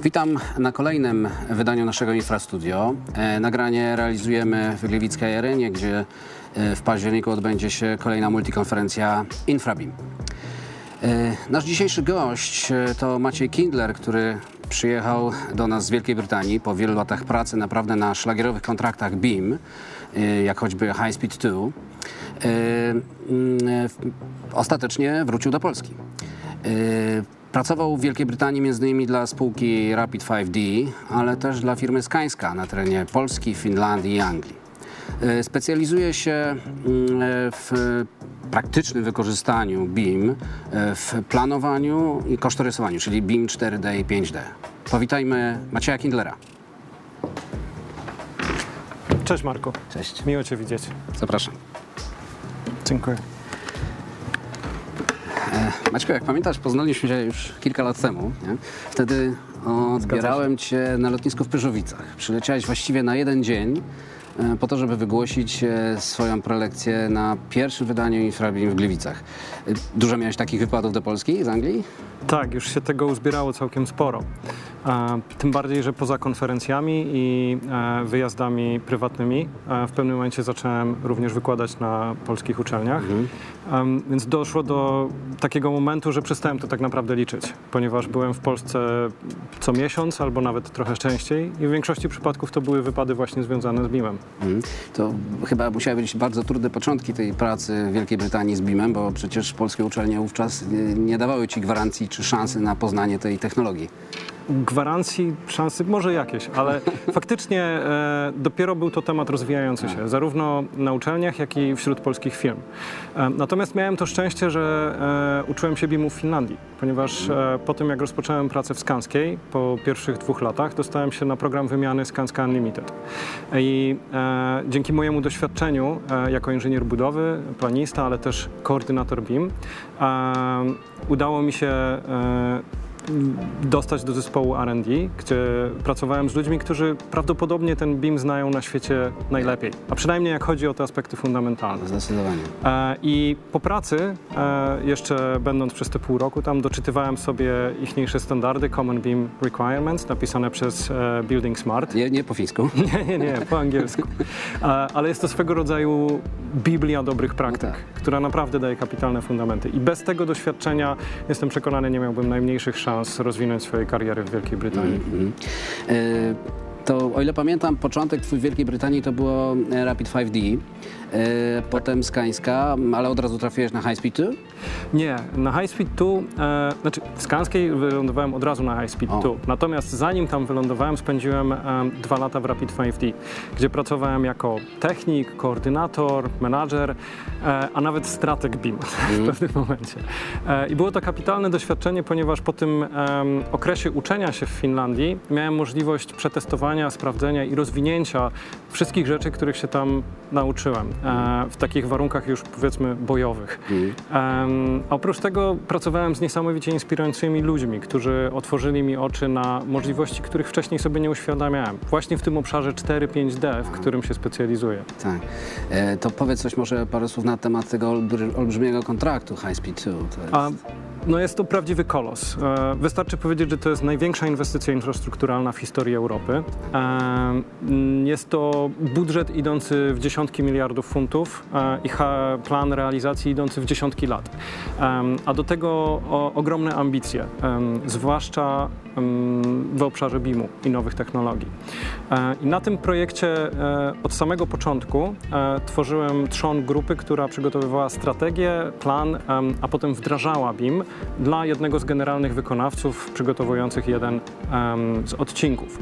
Witam na kolejnym wydaniu naszego Infrastudio. Nagranie realizujemy w Gliwickiej Arenie, gdzie w październiku odbędzie się kolejna multikonferencja InfraBIM. Nasz dzisiejszy gość to Maciej Kindler, który przyjechał do nas z Wielkiej Brytanii po wielu latach pracy naprawdę na szlagierowych kontraktach BIM, jak choćby High Speed 2. Ostatecznie wrócił do Polski. Pracował w Wielkiej Brytanii m.in. dla spółki Rapid 5D, ale też dla firmy Skańska na terenie Polski, Finlandii i Anglii. Specjalizuje się w praktycznym wykorzystaniu BIM, w planowaniu i kosztorysowaniu, czyli BIM 4D i 5D. Powitajmy Macieja Kindlera. Cześć Marku. Cześć. Miło Cię widzieć. Zapraszam. Dziękuję. Maćku, jak pamiętasz, poznaliśmy się już kilka lat temu. Nie? Wtedy odbierałem Cię na lotnisku w Pyrzowicach. Przyleciałeś właściwie na jeden dzień po to, żeby wygłosić swoją prelekcję na pierwszym wydaniu InfraBIM w Gliwicach. Dużo miałeś takich wypadów do Polski z Anglii? Tak, już się tego uzbierało całkiem sporo. Tym bardziej, że poza konferencjami i wyjazdami prywatnymi w pewnym momencie zacząłem również wykładać na polskich uczelniach. Więc doszło do takiego momentu, że przestałem to tak naprawdę liczyć, ponieważ byłem w Polsce co miesiąc albo nawet trochę częściej i w większości przypadków to były wypady właśnie związane z BIM-em. To chyba musiały być bardzo trudne początki tej pracy w Wielkiej Brytanii z BIM-em, bo przecież polskie uczelnie wówczas nie dawały Ci gwarancji czy szansy na poznanie tej technologii. Gwarancji, szansy może jakieś, ale faktycznie dopiero był to temat rozwijający się, zarówno na uczelniach, jak i wśród polskich firm. Natomiast miałem to szczęście, że uczyłem się BIM-u w Finlandii, ponieważ po tym, jak rozpocząłem pracę w Skanskiej, po pierwszych 2 latach, dostałem się na program wymiany Skanska Unlimited. I dzięki mojemu doświadczeniu jako inżynier budowy, planista, ale też koordynator BIM, udało mi się dostać do zespołu R&D, gdzie pracowałem z ludźmi, którzy prawdopodobnie ten BIM znają na świecie najlepiej, a przynajmniej jak chodzi o te aspekty fundamentalne. Zdecydowanie. I po pracy, jeszcze będąc przez te pół roku tam, doczytywałem sobie ichniejsze standardy Common BIM Requirements, napisane przez Building Smart. Nie po fińsku? Nie, po angielsku. Ale jest to swego rodzaju Biblia dobrych praktyk, która naprawdę daje kapitalne fundamenty. I bez tego doświadczenia, jestem przekonany, nie miałbym najmniejszych szans rozwinąć swojej kariery w Wielkiej Brytanii. To o ile pamiętam, początek twój w Wielkiej Brytanii to było Rapid 5D, potem Skańska, ale od razu trafiłeś na High Speed 2? Nie, na High Speed 2, znaczy w Skanskiej wylądowałem od razu na High Speed 2, natomiast zanim tam wylądowałem, spędziłem 2 lata w Rapid 5D, gdzie pracowałem jako technik, koordynator, menadżer, a nawet strateg BIM w pewnym momencie. I było to kapitalne doświadczenie, ponieważ po tym okresie uczenia się w Finlandii miałem możliwość przetestowania, sprawdzenia i rozwinięcia wszystkich rzeczy, których się tam nauczyłem w takich warunkach już powiedzmy bojowych. A oprócz tego pracowałem z niesamowicie inspirującymi ludźmi, którzy otworzyli mi oczy na możliwości, których wcześniej sobie nie uświadamiałem. Właśnie w tym obszarze 4-5D, w którym się specjalizuję. Tak. To powiedz coś może parę słów na temat tego olbrzymiego kontraktu High Speed 2. No jest to prawdziwy kolos. Wystarczy powiedzieć, że to jest największa inwestycja infrastrukturalna w historii Europy. Jest to budżet idący w dziesiątki miliardów funtów i plan realizacji idący w dziesiątki lat. A do tego ogromne ambicje, zwłaszcza w obszarze BIM-u i nowych technologii. I na tym projekcie od samego początku tworzyłem trzon grupy, która przygotowywała strategię, plan, a potem wdrażała BIM dla jednego z generalnych wykonawców przygotowujących jeden z odcinków.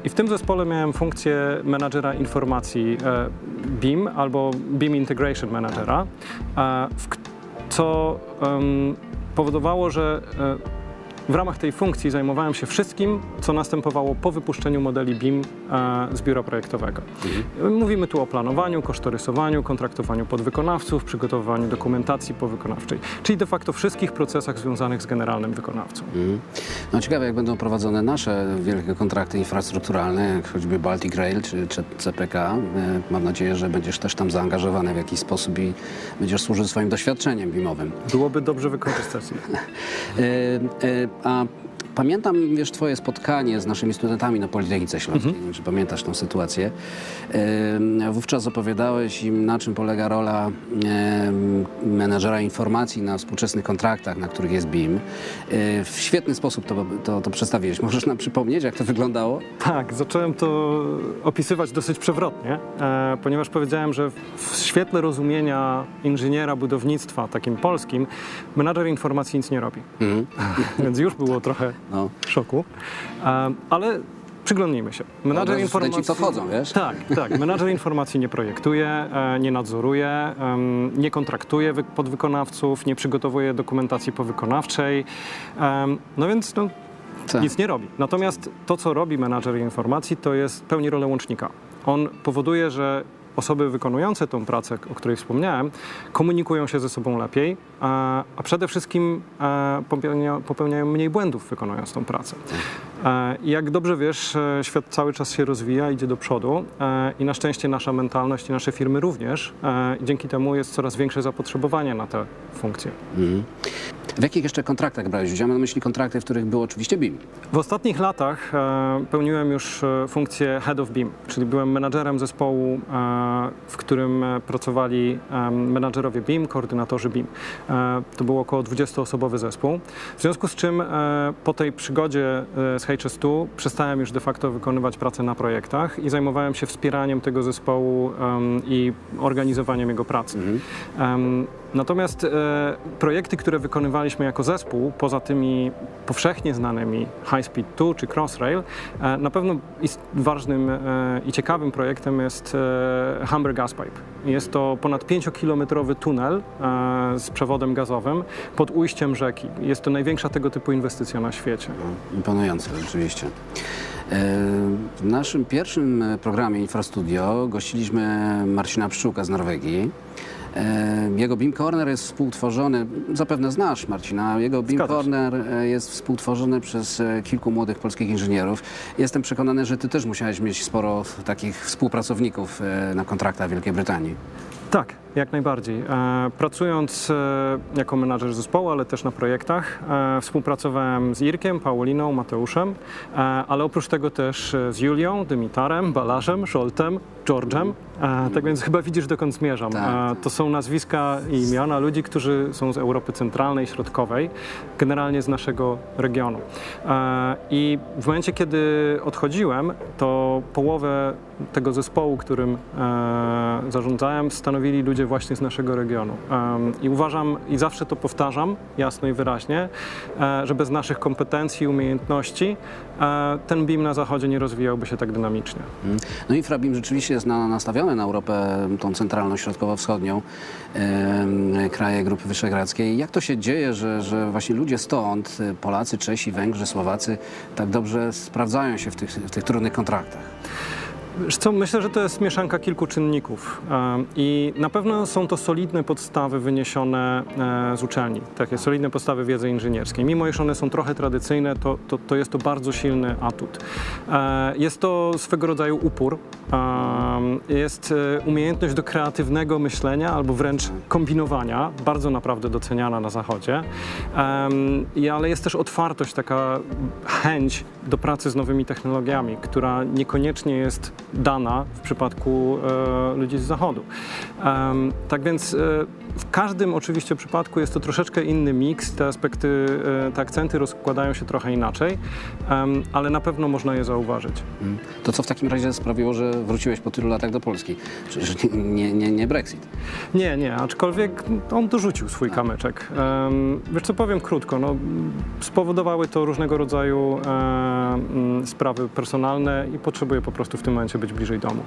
I w tym zespole miałem funkcję menadżera informacji BIM albo BIM Integration Managera, co powodowało, że w ramach tej funkcji zajmowałem się wszystkim, co następowało po wypuszczeniu modeli BIM z biura projektowego. Mówimy tu o planowaniu, kosztorysowaniu, kontraktowaniu podwykonawców, przygotowywaniu dokumentacji powykonawczej, czyli de facto wszystkich procesach związanych z generalnym wykonawcą. No ciekawe, jak będą prowadzone nasze wielkie kontrakty infrastrukturalne, jak choćby Baltic Rail czy CPK. Mam nadzieję, że będziesz też tam zaangażowany w jakiś sposób i będziesz służył swoim doświadczeniem BIM-owym. Byłoby dobrze wykorzystać je. A Pamiętam, wiesz, twoje spotkanie z naszymi studentami na Politechnice Śląskiej. Nie wiem, czy pamiętasz tę sytuację. Wówczas opowiadałeś im, na czym polega rola menedżera informacji na współczesnych kontraktach, na których jest BIM. W świetny sposób to przedstawiłeś. Możesz nam przypomnieć, jak to wyglądało? Tak, zacząłem to opisywać dosyć przewrotnie, ponieważ powiedziałem, że w świetle rozumienia inżyniera budownictwa, takim polskim, menadżer informacji nic nie robi. Więc już było trochę szoku, ale przyglądnijmy się. Menadżer informacji co chodzą, wiesz? Tak. Menadżer informacji nie projektuje, nie nadzoruje, nie kontraktuje podwykonawców, nie przygotowuje dokumentacji powykonawczej. No więc nic nie robi. Natomiast to, co robi menadżer informacji, to pełni rolę łącznika. On powoduje, że osoby wykonujące tą pracę, o której wspomniałem, komunikują się ze sobą lepiej, a przede wszystkim popełniają mniej błędów, wykonując tą pracę. I jak dobrze wiesz, świat cały czas się rozwija, idzie do przodu i na szczęście nasza mentalność i nasze firmy również. Dzięki temu jest coraz większe zapotrzebowanie na te funkcje. W jakich jeszcze kontraktach brałeś udział? Mam na myśli kontrakty, w których był oczywiście BIM. W ostatnich latach pełniłem już funkcję Head of BIM, czyli byłem menadżerem zespołu, w którym pracowali menadżerowie BIM, koordynatorzy BIM. To był około 20-osobowy zespół. W związku z czym po tej przygodzie z HS2 przestałem już de facto wykonywać pracę na projektach i zajmowałem się wspieraniem tego zespołu i organizowaniem jego pracy. Natomiast projekty, które wykonywaliśmy jako zespół, poza tymi powszechnie znanymi High Speed 2 czy Crossrail, na pewno ważnym i ciekawym projektem jest Humber Gas Pipe. Jest to ponad 5-kilometrowy tunel z przewodem gazowym pod ujściem rzeki. Jest to największa tego typu inwestycja na świecie. Imponujące, rzeczywiście. W naszym pierwszym programie Infrastudio gościliśmy Marcina Pszczółka z Norwegii. Jego BIM Corner jest współtworzony, zapewne znasz Marcina, jego BIM Corner jest współtworzony przez kilku młodych polskich inżynierów. Jestem przekonany, że ty też musiałeś mieć sporo takich współpracowników na kontraktach w Wielkiej Brytanii. Tak, jak najbardziej. Pracując jako menadżer zespołu, ale też na projektach, współpracowałem z Irkiem, Pauliną, Mateuszem, ale oprócz tego też z Julią, Dymitarem, Balarzem, Szoltem, George'em. Tak więc chyba widzisz, dokąd zmierzam. To są nazwiska i imiona ludzi, którzy są z Europy Centralnej, Środkowej, generalnie z naszego regionu. I w momencie, kiedy odchodziłem, to połowę tego zespołu, którym zarządzałem, stanowili ludzie właśnie z naszego regionu. I uważam, i zawsze to powtarzam jasno i wyraźnie, że bez naszych kompetencji i umiejętności ten BIM na Zachodzie nie rozwijałby się tak dynamicznie. No InfraBIM rzeczywiście jest nastawiony na Europę, tą centralną, środkowo-wschodnią, kraje Grupy Wyszehradzkiej. Jak to się dzieje, że właśnie ludzie stąd, Polacy, Czesi, Węgrzy, Słowacy, tak dobrze sprawdzają się w tych trudnych kontraktach? Wiesz co, myślę, że to jest mieszanka kilku czynników i na pewno są to solidne podstawy wyniesione z uczelni, takie solidne podstawy wiedzy inżynierskiej. Mimo iż one są trochę tradycyjne, to jest to bardzo silny atut. Jest to swego rodzaju upór, jest umiejętność do kreatywnego myślenia albo wręcz kombinowania, bardzo naprawdę doceniana na Zachodzie, ale jest też otwartość, taka chęć do pracy z nowymi technologiami, która niekoniecznie jest dana w przypadku ludzi z Zachodu. Tak więc w każdym oczywiście przypadku jest to troszeczkę inny miks, te aspekty, te akcenty rozkładają się trochę inaczej, ale na pewno można je zauważyć. To co w takim razie sprawiło, że wróciłeś po tylu latach do Polski? Przecież nie Brexit. Nie, aczkolwiek on dorzucił swój kamyczek. Wiesz co, powiem krótko, spowodowały to różnego rodzaju sprawy personalne i potrzebuję po prostu w tym momencie być bliżej domu.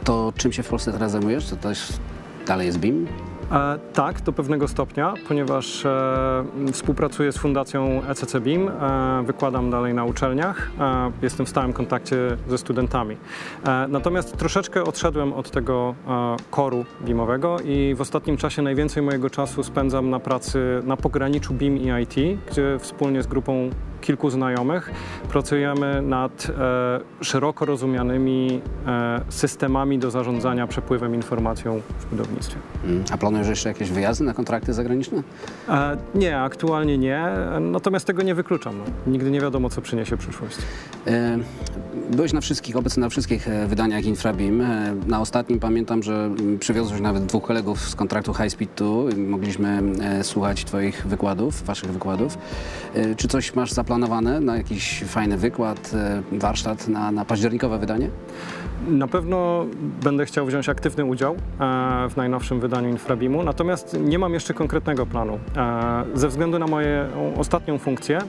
To czym się w Polsce teraz zajmujesz? To też dalej jest BIM? Tak, do pewnego stopnia, ponieważ współpracuję z Fundacją ECC BIM, wykładam dalej na uczelniach, jestem w stałym kontakcie ze studentami. Natomiast troszeczkę odszedłem od tego koru BIM-owego i w ostatnim czasie najwięcej mojego czasu spędzam na pracy na pograniczu BIM i IT, gdzie wspólnie z grupą kilku znajomych pracujemy nad szeroko rozumianymi systemami do zarządzania przepływem informacją w budownictwie. A planujesz jeszcze jakieś wyjazdy na kontrakty zagraniczne? Nie, aktualnie nie, natomiast tego nie wykluczam. Nigdy nie wiadomo, co przyniesie przyszłość. Byłeś obecny na wszystkich wydaniach InfraBeam. Na ostatnim pamiętam, że przywiozłeś nawet 2 kolegów z kontraktu High Speed 2 i mogliśmy słuchać twoich wykładów, waszych wykładów. Czy coś masz zaplanowane na jakiś fajny wykład, warsztat na październikowe wydanie? Na pewno będę chciał wziąć aktywny udział w najnowszym wydaniu InfraBeamu, natomiast nie mam jeszcze konkretnego planu. Ze względu na moją ostatnią funkcję,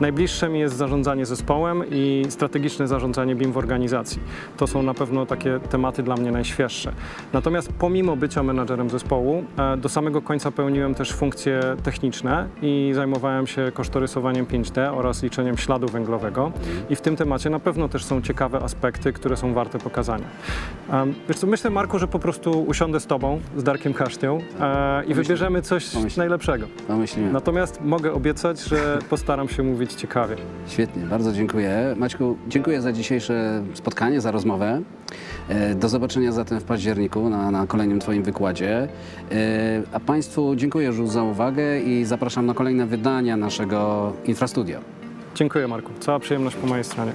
najbliższe mi jest zarządzanie zespołem i strategiczne zarządzanie BIM w organizacji. To są na pewno takie tematy dla mnie najświeższe. Natomiast pomimo bycia menadżerem zespołu, do samego końca pełniłem też funkcje techniczne i zajmowałem się kosztorysowaniem 5D oraz liczeniem śladu węglowego. I w tym temacie na pewno też są ciekawe aspekty, które są warte pokazania. Wiesz co, myślę, Marku, że po prostu usiądę z tobą, z Darkiem Kasztią i wybierzemy coś najlepszego. Pomyślimy. Natomiast mogę obiecać, że postaram się mówić ciekawie. Świetnie, bardzo dziękuję. Maćku, dziękuję za dzisiejsze spotkanie, za rozmowę. Do zobaczenia zatem w październiku na kolejnym twoim wykładzie. A państwu dziękuję już za uwagę i zapraszam na kolejne wydania naszego Infrastudio. Dziękuję, Marku. Cała przyjemność po mojej stronie.